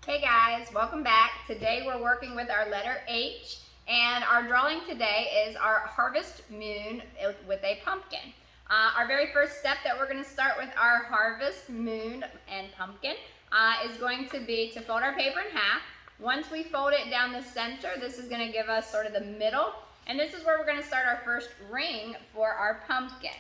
Hey guys, welcome back. Today we're working with our letter H, and our drawing today is our harvest moon with a pumpkin. Our very first step that we're going to start with our harvest moon and pumpkin is going to be to fold our paper in half. Once we fold it down the center, this is going to give us sort of the middle, and this is where we're going to start our first ring for our pumpkin.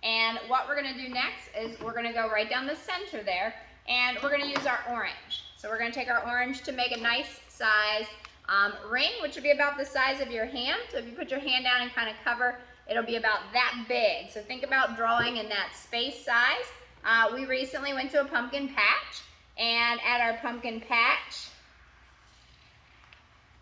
And what we're going to do next is we're going to go right down the center there, and we're going to use our orange. So we're going to take our orange to make a nice size ring, which would be about the size of your hand. So if you put your hand down and kind of cover, it'll be about that big. So think about drawing in that space size. We recently went to a pumpkin patch, and at our pumpkin patch,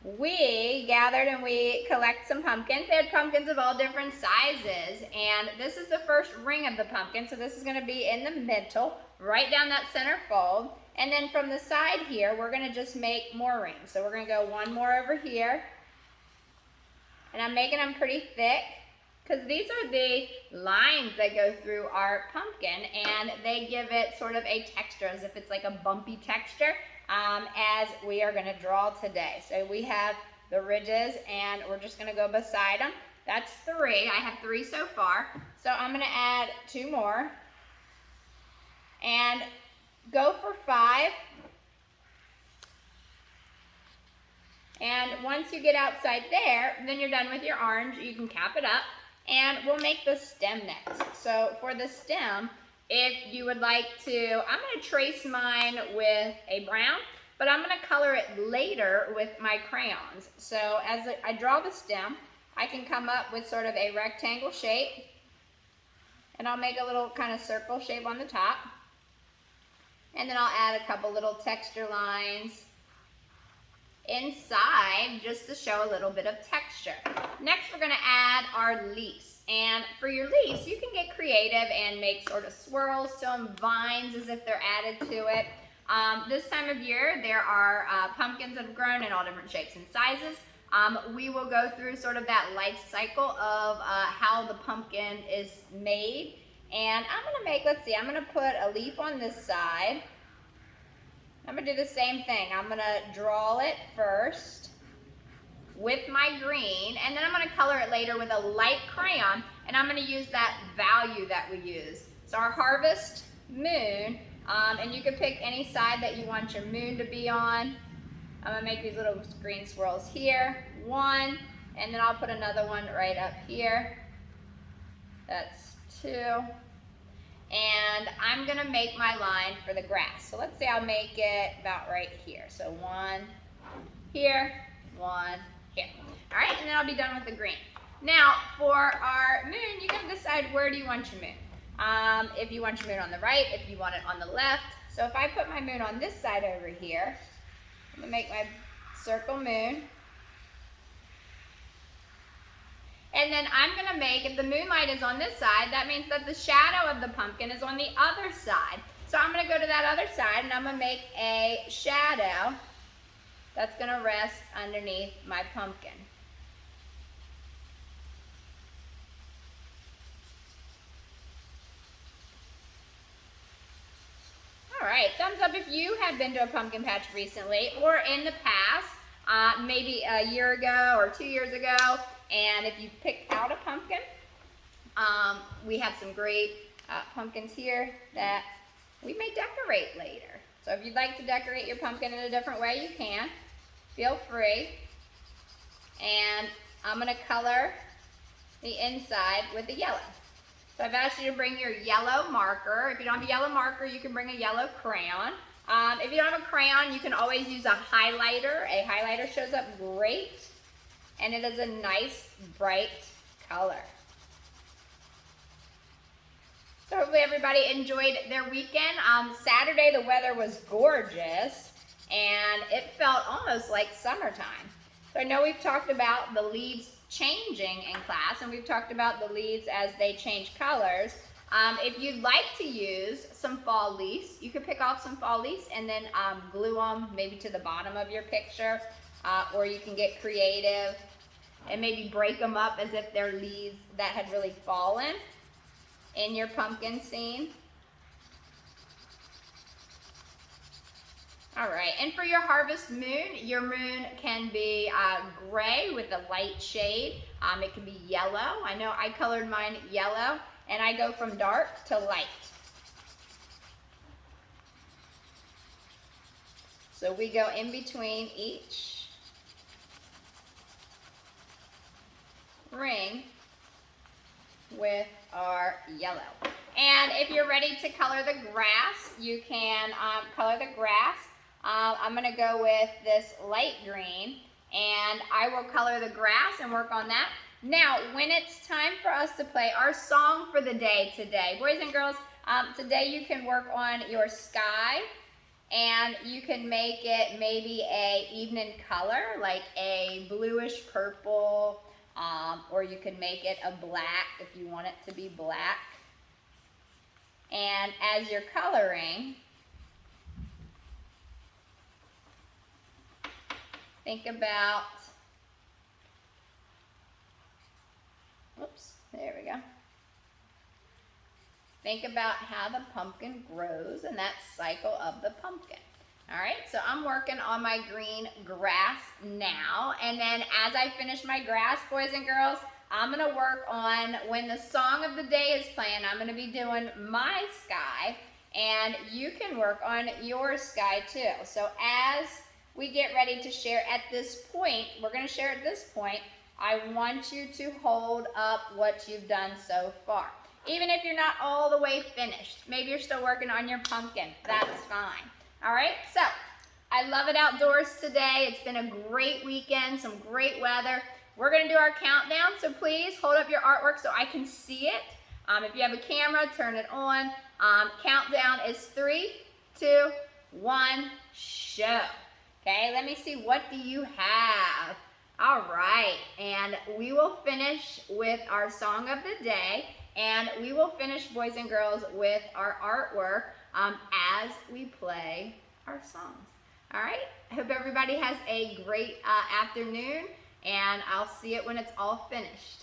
we gathered and we collect some pumpkins. They had pumpkins of all different sizes, and this is the first ring of the pumpkin. So this is going to be in the middle, right down that center fold. And then from the side here, we're going to just make more rings. So we're going to go one more over here. And I'm making them pretty thick because these are the lines that go through our pumpkin, and they give it sort of a texture as if it's like a bumpy texture as we are going to draw today. So we have the ridges, and we're just going to go beside them. That's 3. I have 3 so far. So I'm going to add 2 more. And go for 5. And once you get outside there, then you're done with your orange. You can cap it up, and we'll make the stem next. So for the stem, if you would like to, I'm going to trace mine with a brown, but I'm going to color it later with my crayons. So as I draw the stem, I can come up with sort of a rectangle shape, and I'll make a little kind of circle shape on the top. And then I'll add a couple little texture lines inside just to show a little bit of texture. Next, we're going to add our leaves. And for your leaves, you can get creative and make sort of swirls, some vines as if they're added to it. This time of year, there are pumpkins that have grown in all different shapes and sizes. We will go through sort of that life cycle of how the pumpkin is made. And I'm going to make, let's see, I'm going to put a leaf on this side. I'm going to do the same thing. I'm going to draw it first with my green, and then I'm going to color it later with a light crayon, and I'm going to use that value that we use. So our harvest moon, and you can pick any side that you want your moon to be on. I'm going to make these little green swirls here, 1, and then I'll put another one right up here. That's 2. And I'm going to make my line for the grass. So let's say I'll make it about right here. So 1 here, 1 here. All right, and then I'll be done with the green. Now, for our moon, you can decide where do you want your moon. If you want your moon on the right, if you want it on the left. So if I put my moon on this side over here, I'm going to make my circle moon. And then I'm going to make, if the moonlight is on this side, that means that the shadow of the pumpkin is on the other side. So I'm going to go to that other side, and I'm going to make a shadow that's going to rest underneath my pumpkin. All right, thumbs up if you have been to a pumpkin patch recently or in the past, maybe a year ago or 2 years ago. And if you picked out a pumpkin, we have some great pumpkins here that we may decorate later. So if you'd like to decorate your pumpkin in a different way, you can. Feel free. And I'm going to color the inside with the yellow. So I've asked you to bring your yellow marker. If you don't have a yellow marker, you can bring a yellow crayon. If you don't have a crayon, you can always use a highlighter. A highlighter shows up great. And it is a nice, bright color. So hopefully everybody enjoyed their weekend. Saturday, the weather was gorgeous, and it felt almost like summertime. So I know we've talked about the leaves changing in class, and we've talked about the leaves as they change colors. If you'd like to use some fall leaves, you could pick off some fall leaves and then glue them maybe to the bottom of your picture, or you can get creative and maybe break them up as if they're leaves that had really fallen in your pumpkin scene. All right, and for your harvest moon, your moon can be gray with a light shade. It can be yellow. I know I colored mine yellow, and I go from dark to light. So we go in between each ring with our yellow. And if you're ready to color the grass, you can color the grass. I'm gonna go with this light green, and I will color the grass and work on that. Now, when it's time for us to play our song for the day today, boys and girls, today you can work on your sky, and you can make it maybe a evening color, like a bluish purple, or you can make it a black if you want it to be black. And as you're coloring, think about, oops, there we go. Think about how the pumpkin grows and that cycle of the pumpkin. All right, so I'm working on my green grass now. And then as I finish my grass, boys and girls, I'm gonna work on, when the song of the day is playing, I'm gonna be doing my sky, and you can work on your sky too. So as we get ready to share at this point, we're gonna share at this point, I want you to hold up what you've done so far. Even if you're not all the way finished, maybe you're still working on your pumpkin, that's fine. All right, so I love it outdoors today. It's been a great weekend, some great weather. We're gonna do our countdown, so please hold up your artwork so I can see it. If you have a camera, turn it on. Countdown is 3, 2, 1, show. Okay, let me see, what do you have? All right, and we will finish with our song of the day, and we will finish, boys and girls, with our artwork as we play our songs. All right, I hope everybody has a great afternoon, and I'll see it when it's all finished.